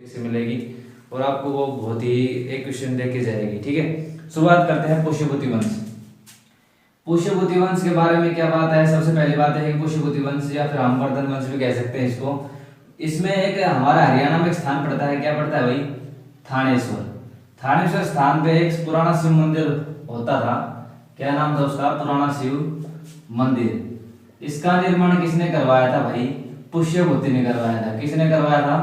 से मिलेगी और आपको वो बहुत ही एक क्वेश्चन दे के जाएगी। ठीक है, शुरुआत करते हैं पुष्यभूति वंश। पुष्यभूति वंश के बारे में क्या बात है, सबसे पहली बात है कि पुष्यभूति वंश या फिर रामवर्धन वंश भी कह सकते हैं इसको। इसमें एक हमारा हरियाणा में एक स्थान पड़ता है, क्या पड़ता है भाई, थानेश्वर। थानेश्वर स्थान पे एक पुराना शिव मंदिर होता था, क्या नाम था उसका, पुराना शिव मंदिर। इसका निर्माण किसने करवाया था भाई, पुष्यभूति ने करवाया था। किसने करवाया था,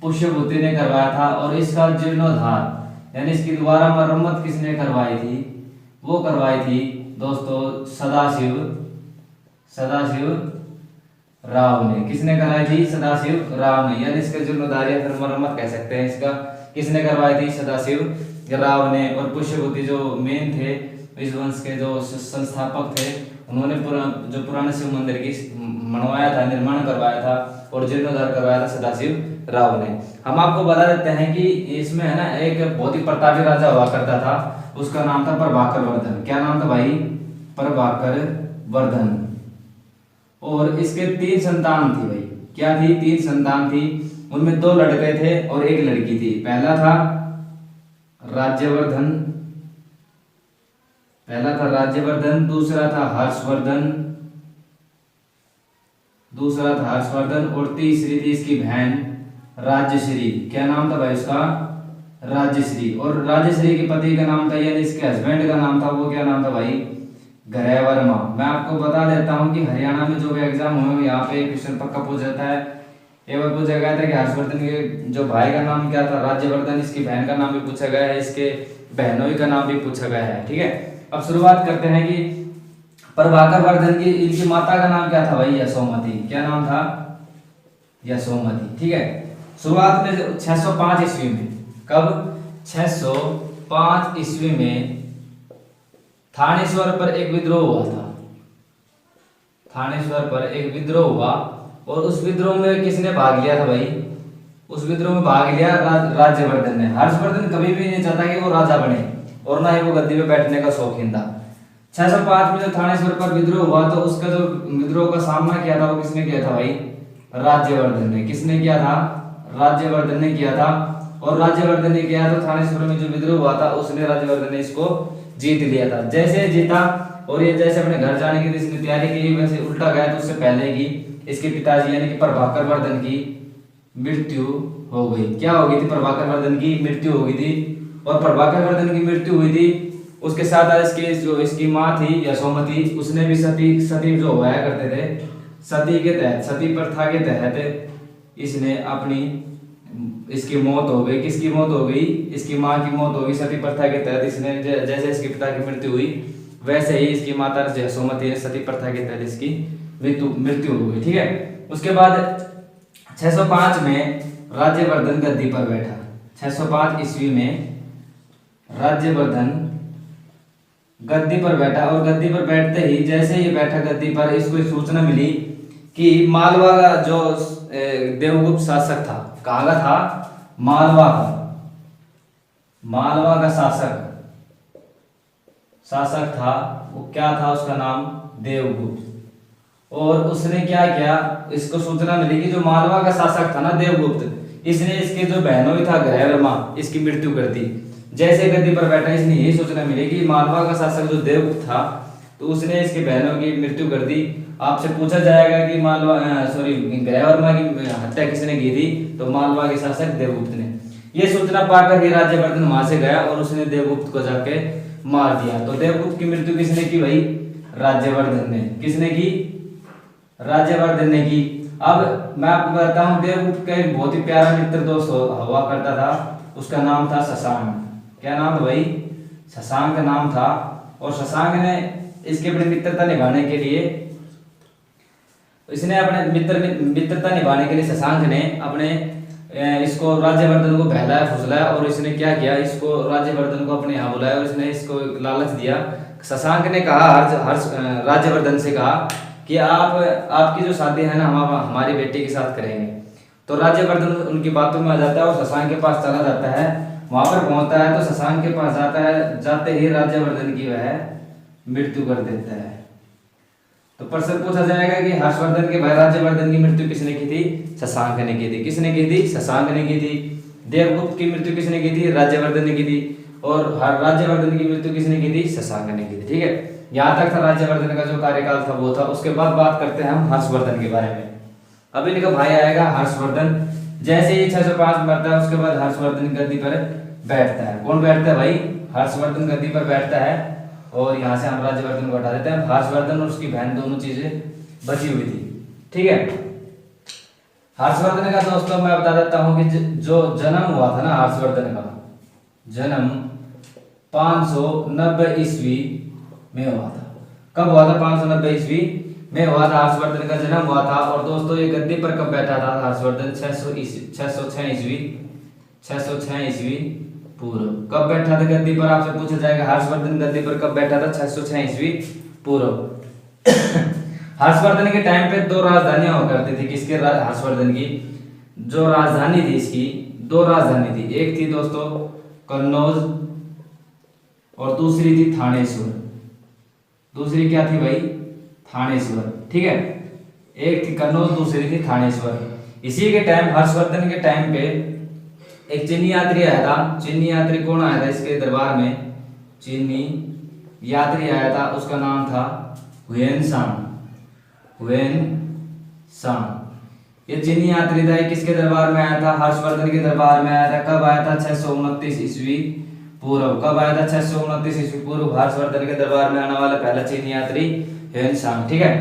पुष्यभूति ने करवाया था। और इसका जीर्णोद्धार यानी इसकी दोबारा मरम्मत किसने करवाई थी, वो करवाई थी दोस्तों सदाशिव राव ने। किसने कराई थी, सदाशिव राव ने। यानी इसका जीर्णोद्धार या फिर मरम्मत कह सकते हैं इसका, किसने करवाई थी, सदाशिव राव ने। और पुष्यभूति जो मेन थे इस वंश के, जो संस्थापक थे, उन्होंने जो पुराने शिव मंदिर की बनवाया था, निर्माण करवाया था और जीर्णोद्धार करवाया था सदाशिव राव ने। हम आपको बता देते हैं कि इसमें है ना एक बहुत ही प्रतापी राजा हुआ करता था, उसका नाम था प्रभाकर वर्धन। क्या नाम था भाई, प्रभाकर वर्धन। और इसके 3 संतान थी भाई, क्या थी, 3 संतान थी। उनमें 2 लड़के थे और 1 लड़की थी। पहला था राज्यवर्धन, दूसरा था हर्षवर्धन और तीसरी थी इसकी बहन राज्यश्री। क्या नाम था भाई उसका, राज्यश्री। और राज्यश्री के पति का नाम था, यानी इसके हस्बैंड का नाम था, वो क्या नाम था भाई, ग्रह वर्मा। मैं आपको बता देता हूं कि हरियाणा में जो भी एग्जाम हुए यहाँ पे क्वेश्चन पक्का पूछ जाता है। एक बार पूछा गया था कि हर्षवर्धन के जो भाई का नाम क्या था, राज्यवर्धन। इसकी बहन का नाम भी पूछा गया है, इसके बहनोई का नाम भी पूछा गया है। ठीक है, अब शुरुआत करते हैं कि प्रभाकर वर्धन की इनकी माता का नाम क्या था भाई, यशोमती। क्या नाम था, यशोमती। ठीक है, शुरुआत में 605 ईस्वी में, कब, 605 ईस्वी में थानेश्वर पर एक विद्रोह हुआ था। थानेश्वर पर एक विद्रोह हुआ और उस विद्रोह में किसने भाग लिया था भाई, उस विद्रोह में भाग लिया राज्यवर्धन ने। हर्षवर्धन कभी भी नहीं चाहता कि वो राजा बने और ना ही वो गद्दी पे बैठने का शौकीन था। 605 में जो थानेश्वर पर विद्रोह हुआ तो उसका जो विद्रोह का सामना किया था वो किसने किया था भाई, राज्यवर्धन ने। किसने किया था, राज्यवर्धन ने किया था। और राज्यवर्धन ने किया तो थानेश्वर में जो विद्रोह हुआ था उसने राज्यवर्धन ने इसको जीत लिया था। जैसे जीता और ये जैसे अपने घर जाने की इसने तैयारी की, वैसे उल्टा गया तो उससे पहले ही इसके पिताजी यानी कि प्रभाकर वर्धन की मृत्यु हो गई। क्या हो गई थी, प्रभाकर वर्धन की मृत्यु हो गई थी। और प्रभाकर वर्धन की मृत्यु हुई थी, उसके साथ इसके जो इसकी माँ थी यशोमती, उसने भी सती जो हुआ करते थे, सती के तहत, सती प्रथा के तहत इसने अपनी, इसकी मौत हो गई। किसकी मौत हो गई, इसकी माँ की मौत हो गई। सती प्रथा के तहत इसने जैसे इसके पिता की मृत्यु हुई वैसे ही इसकी माता यशोमती सती प्रथा के तहत इसकी मृत्यु हो गई। ठीक है, उसके बाद 605 में राज्यवर्धन गद्दी पर बैठा। 605 ईस्वी में राज्यवर्धन गद्दी पर बैठा और गद्दी पर बैठते ही जैसे ही बैठा गद्दी पर, इसको सूचना मिली कि मालवा का जो देवगुप्त शासक था, कहाँ का था, मालवा का शासक था, वो क्या था, उसका नाम देवगुप्त। और उसने क्या किया, इसको सूचना मिली कि जो मालवा का शासक था ना देवगुप्त, इसने इसके जो बहनोई था ग्रहवर्मा, इसकी मृत्यु कर दी। जैसे गद्दी पर बैठा इसने यही सूचना मिली कि मालवा का शासक जो देवगुप्त था तो उसने इसके बहनों की मृत्यु कर दी। आपसे पूछा जाएगा कि ग्रहवर्मा की हत्या किसने की थी, तो मालवा के शासक देवगुप्त ने। यह सूचना पाकर ही राज्यवर्धन वहां से गया और उसने देवगुप्त को जाके मार दिया। तो देवगुप्त की मृत्यु किसने की भाई, राज्यवर्धन ने। किसने की, राज्यवर्धन ने की। अब मैं आपको बताता हूँ, देवगुप्त का एक बहुत ही प्यारा मित्र दोस्त हुआ करता था, उसका नाम था शशांक। क्या नाम था भाई, शशांक नाम था। और शशांक ने इसके अपनी मित्रता निभाने के लिए, इसने अपने मित्रता निभाने के लिए शशांक ने अपने इसको राज्यवर्धन को बहलाया फुसलाया और इसने क्या किया, इसको राज्यवर्धन को अपने यहाँ बुलाया और इसने इसको लालच दिया। शशांक ने कहा राज्यवर्धन से कहा कि आपकी जो शादी है ना हम हमारी बेटी के साथ करेंगे। तो राज्यवर्धन उनकी बातों में आ जाता है और शशांक के पास चला जाता है। वहां पर पहुंचता है तो शशांक के पास जाता है, जाते ही राज्यवर्धन की वह मृत्यु कर देता है। तो प्रश्न पूछा जाएगा कि हर्षवर्धन के भाई राज्यवर्धन की मृत्यु किसने की थी, शशांक ने की थी। किसने की थी, शशांक ने की थी। देवगुप्त की मृत्यु किसने की थी? राज्यवर्धन ने की थी। और राज्यवर्धन की मृत्यु किसने की थी? शशांक ने की थी। ठीक है, यहाँ तक था राज्यवर्धन का जो कार्यकाल था वो था। उसके बाद बात करते हैं हम हर्षवर्धन के बारे में। अभी इनका भाई आएगा हर्षवर्धन। जैसे ही 605 में मरता है उसके बाद हर्षवर्धन गद्दी पर बैठता है। कौन बैठता है भाई? हर्षवर्धन गद्दी पर बैठता है। और यहाँ से हम राज्यवर्धन को हटा देते हैं। हर्षवर्धन और उसकी बहन दोनों चीजें बची हुई थी। ठीक है, हर्षवर्धन का दोस्तों मैं बता देता हूँ कि जो जन्म हुआ था ना, हर्षवर्धन का जन्म 590 ईस्वी में हुआ था। कब हुआ था? 590 ईस्वी में हुआ था, हर्षवर्धन का जन्म हुआ था। और दोस्तों ये गद्दी पर कब बैठा था हर्षवर्धन? 606 ईस्वी पूर्व। कब बैठा था गद्दी पर? आपसे पूछा जाएगा हर्षवर्धन गद्दी पर कब बैठा था? 606 ईस्वी पूर्व। हर्षवर्धन के टाइम पे दो राजधानियां हुआ करती थी। किसके? हर्षवर्धन की जो राजधानी थी, इसकी दो राजधानी थी। एक थी दोस्तों कन्नौज और दूसरी थी थानेश्वर। दूसरी क्या थी भाई? थानेश्वर। ठीक है, एक थी कन्नौज, दूसरी थी थानेश्वर। इसी के टाइम हर्षवर्धन के टाइम पे एक चीनी यात्री आया था। चीनी यात्री कौन आया था इसके दरबार में? चीनी यात्री आया था, उसका नाम था हुएनसांग। हुएनसांग ये चीनी यात्री था। किसके दरबार में आया था? हर्षवर्धन के दरबार में आया था। कब आया था? 629 ईस्वी पूर्व। कब आया था? 629 ईस्वी पूर्व हर्षवर्धन के दरबार में आने वाला पहला चीनी यात्री हुएनसांग। ठीक है,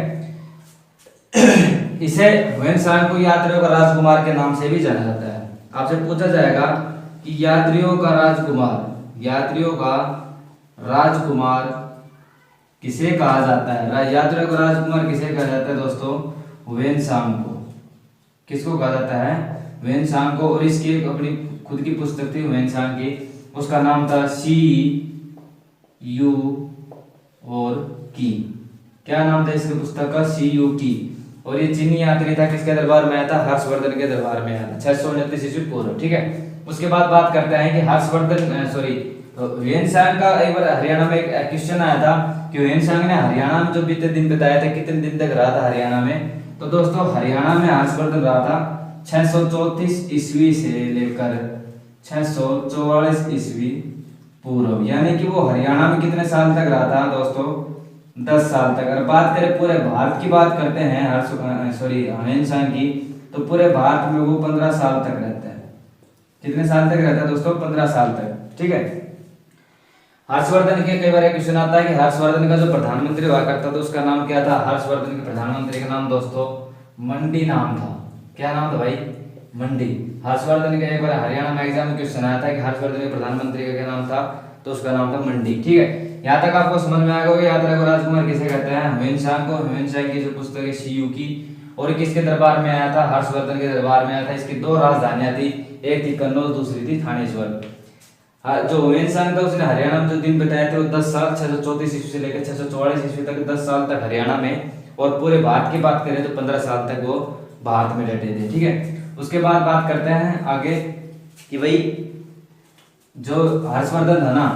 इसे हुएनसांग को यात्रियों का राजकुमार के नाम से भी जाना जाता है। आपसे पूछा जाएगा कि यात्रियों का राजकुमार किसे कहा जाता है? यात्रियों का राजकुमार किसे कहा जाता है दोस्तों? हुएनसांग को। किसको कहा जाता है? हुएनसांग को। और इसकी एक अपनी खुद की पुस्तक थी हुएनसांग की, उसका नाम था सी यू और की। क्या नाम था इसकी पुस्तक का? सी यू की। और ये चीनी यात्री था, किसके दरबार में आया था? हर्षवर्धन के दरबार में आया था 629 ईस्वी पूर्व। ठीक है, उसके बाद बात करते हैं कि हर्षवर्धन हुएनसांग का एक बार हरियाणा में एक क्वेश्चन आया था कि हुएनसांग ने हरियाणा में जो बीते दिन बिताए थे, कितने दिन तक रहा था हरियाणा में? तो दोस्तों हरियाणा में हर्षवर्धन रहा था 634 ईस्वी से लेकर 644 ईस्वी पूर्व। यानी कि वो हरियाणा में कितने साल तक रहा था दोस्तों? 10 साल तक। अगर बात करें पूरे भारत की बात करते हैं हुएनसांग की, तो पूरे भारत में वो 15 साल तक रहता है। कितने साल तक रहता है दोस्तों? 15 साल तक। ठीक है, हर्षवर्धन के कई बार एक क्वेश्चन आता है कि हर्षवर्धन का जो प्रधानमंत्री हुआ करता था उसका नाम क्या था? हर्षवर्धन के प्रधानमंत्री का नाम दोस्तों मंडी नाम था। क्या नाम था भाई? मंडी। हर्षवर्धन का एक बार हरियाणा में एग्जाम में क्वेश्चन आया था कि हर्षवर्धन के प्रधानमंत्री का क्या नाम था? तो उसका नाम था मंडी। ठीक है, यहाँ तक आपको समझ में आएगा कि यात्रा को राजकुमार किसे कहते हैं? हुएनसांग को। हुएनसांग की जो पुस्तक है सी यू की। और किसके दरबार में आया था? हर्षवर्धन के दरबार में आया था। इसकी दो राजधानियां थी, एक थी कन्नौज, दूसरी थी थानेश्वर। जो हुएनसांग था उसने हरियाणा में जो दिन बिताए थे वो 10 साल, 634 ईस्वी से लेकर 644 ईस्वी तक 10 साल तक हरियाणा में। और पूरे भारत की बात करें तो 15 साल तक वो भारत में रहते थे। ठीक है, उसके बाद बात करते हैं आगे कि भाई जो हर्षवर्धन था ना,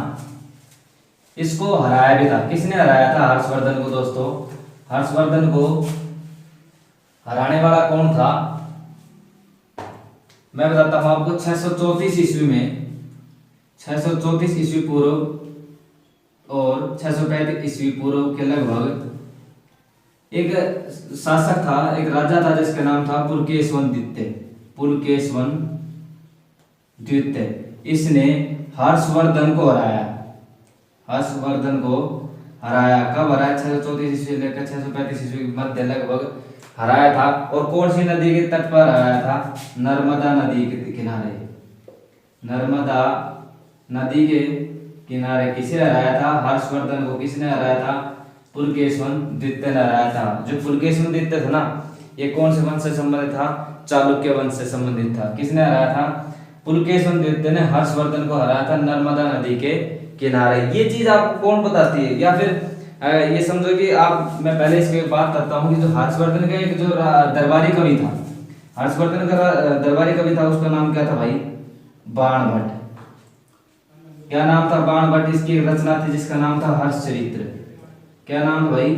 इसको हराया भी था। किसने हराया था हर्षवर्धन को दोस्तों? हर्षवर्धन को हराने वाला कौन था मैं बताता हूं आपको। 634 ईस्वी में, 634 ईस्वी पूर्व और 635 ईस्वी पूर्व के लगभग एक शासक था, एक राजा था जिसका नाम था पुलकेशिन द्वितीय। पुलकेशिन द्वितीय इसने हर्षवर्धन को हराया। हर्षवर्धन को हराया। कब हराया? 634 ईस्वी लेकर 635 ईस्वी के मध्य लगभग हराया था। और कौन सी नदी के तट पर हराया था? नर्मदा नदी के किनारे। नर्मदा नदी के किनारे किसे हराया था? हर्षवर्धन को। किसने हराया था? पुलकेशिन द्वितीय ने हराया था। जो पुलकेशिन द्वितीय था ना, ये कौन से वंश से संबंधित था? चालुक्य वंश से संबंधित था। किसने हराया था? पुलकेशिन द्वितीय ने हर्षवर्धन को हराया था नर्मदा नदी के किनारे। ये चीज आपको कौन बताती है? या फिर ये समझो कि आप, मैं पहले इसके बात करता हूँ कि जो हर्षवर्धन का एक जो दरबारी कवि था, हर्षवर्धन का दरबारी कवि था, उसका नाम क्या था भाई? बाणभट्ट। क्या नाम था? बाणभट्ट। इसकी एक रचना थी जिसका नाम था हर्षचरित्र। क्या नाम था भाई?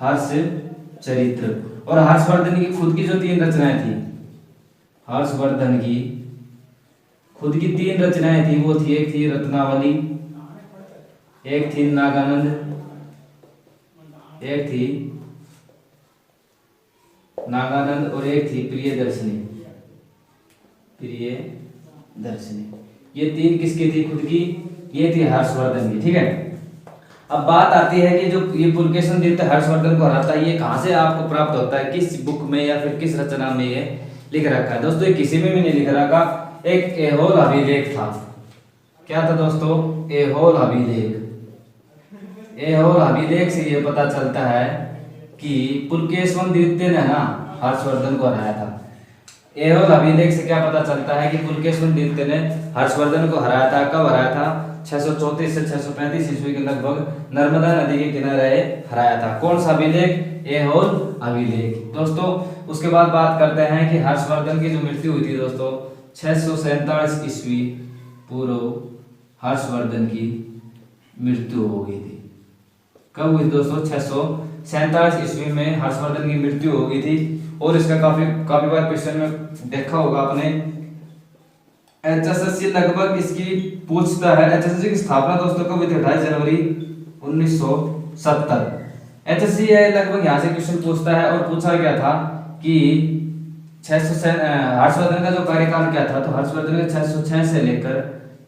हर्षचरित्र। और हर्षवर्धन की खुद की जो 3 रचनाएं थी, हर्षवर्धन की खुद की 3 रचनाएं थी, वो थी एक थी रत्नावली, एक थी नागानंद, एक थी नागानंद और एक थी प्रियदर्शनी। प्रियदर्शनी ये 3 किसकी थी खुद की? ये थी हर्षवर्धन की। ठीक है, अब बात आती है कि जो ये पुलकेशिन द्वितीय हर्षवर्धन को हराता है, ये कहाँ से आपको प्राप्त होता है, किस बुक में या फिर किस रचना में ये लिख रखा है? दोस्तों ये किसी में भी नहीं लिख रखा, एक ऐहोल अभिलेख था। क्या था दोस्तों? ऐहोल अभिलेख। ऐहोल अभिलेख से ये पता चलता है कि पुलकेशिन द्वितीय ने ना हर्षवर्धन को हराया था। ऐहोल अभिलेख से क्या पता चलता है कि पुलकेशिन द्वितीय ने हर्षवर्धन को हराया था। कब हराया था? 634 से 635 ईस्वी के लगभग नर्मदा नदी के किनारे हराया था। कौन सा अभिलेख? ऐहोल अभिलेख। दोस्तों उसके बाद बात करते हैं कि हर्षवर्धन की जो मृत्यु हुई थी दोस्तों 647 ईस्वी पूर्व हर्षवर्धन की मृत्यु हो गई थी। कब हुई दोस्तों? 647 ईस्वी में हर्षवर्धन की मृत्यु हो गई थी। और इसका काफी बार क्वेश्चन में देखा होगा आपने, HSSC लगभग इसकी पूछता है। HSSC की स्थापना दोस्तों कब हुई थी? 28 जनवरी 1970। HSSC लगभग यहाँ से क्वेश्चन पूछता है और पूछा गया था कि हर्षवर्धन का जो कार्यकाल क्या था, तो हर्षवर्धन का 606 से लेकर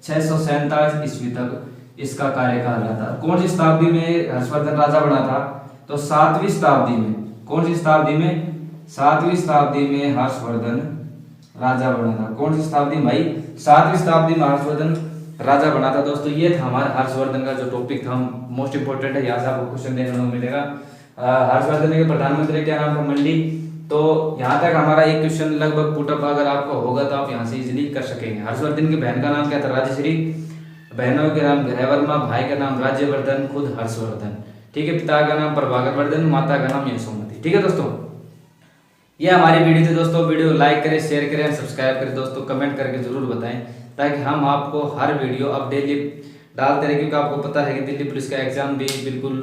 647 ईस्वी तक इसका कार्यकाल रहा था। कौन सी शताब्दी में हर्षवर्धन राजा बना था? तो 7वीं शताब्दी में। कौन सी शताब्दी में? 7वीं शताब्दी में हर्षवर्धन राजा बना था। कौन सी शताब्दी भाई? 7वीं शताब्दी में हर्षवर्धन राजा बना था। दोस्तों ये था हमारा हर्षवर्धन का जो टॉपिक था, मोस्ट इंपोर्टेंट है, यहाँ से आपको क्वेश्चन देखने को मिलेगा। हर्षवर्धन के प्रधानमंत्री क्या नाम था? मंडी। तो यहाँ तक हमारा एक क्वेश्चन लगभग पुटअप अगर आपको होगा तो आप यहाँ से इजीली कर सकेंगे। हर्षवर्धन की बहन का नाम क्या था? राजश्री। बहनों के नाम ग्रहवर्मा, भाई का नाम राज्यवर्धन, खुद हर्षवर्धन। ठीक है, पिता का नाम प्रभाकरवर्धन, माता का नाम यशोमती। ठीक है दोस्तों, ये हमारी वीडियो थी दोस्तों। वीडियो लाइक करें, शेयर करें, सब्सक्राइब करें दोस्तों, कमेंट करके जरूर बताएं ताकि हम आपको हर वीडियो अब डेली डालते रहे, क्योंकि आपको पता है कि दिल्ली पुलिस का एग्जाम भी बिल्कुल